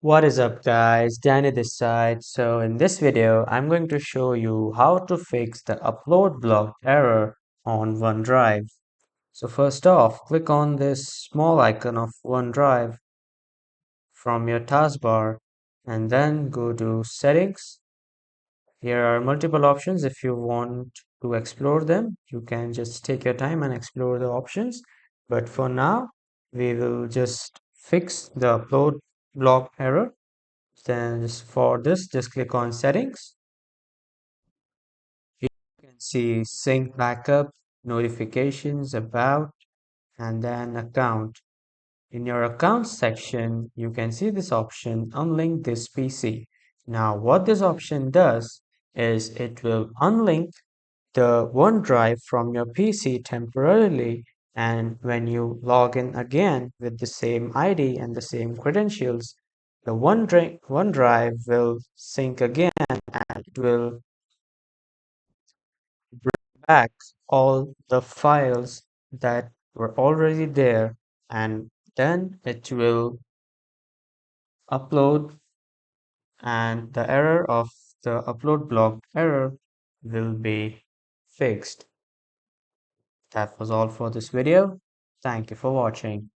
What is up guys, Danny this side. So in this video, I'm going to show you how to fix the upload block error on OneDrive. So first off, click on this small icon of OneDrive from your taskbar and then go to settings. Here are multiple options. If you want to explore them, you can just take your time and explore the options. But for now, we will just fix the upload block error. Then for this, just click on settings. Here you can see sync backup, notifications, about, and then account. In your accounts section, you can see this option, unlink this PC. Now, what this option does is it will unlink the OneDrive from your PC temporarily, and when you log in again with the same ID and the same credentials, the OneDrive will sync again and it will bring back all the files that were already there, and then it will upload, and the error of the upload block error will be fixed. That was all for this video. Thank you for watching.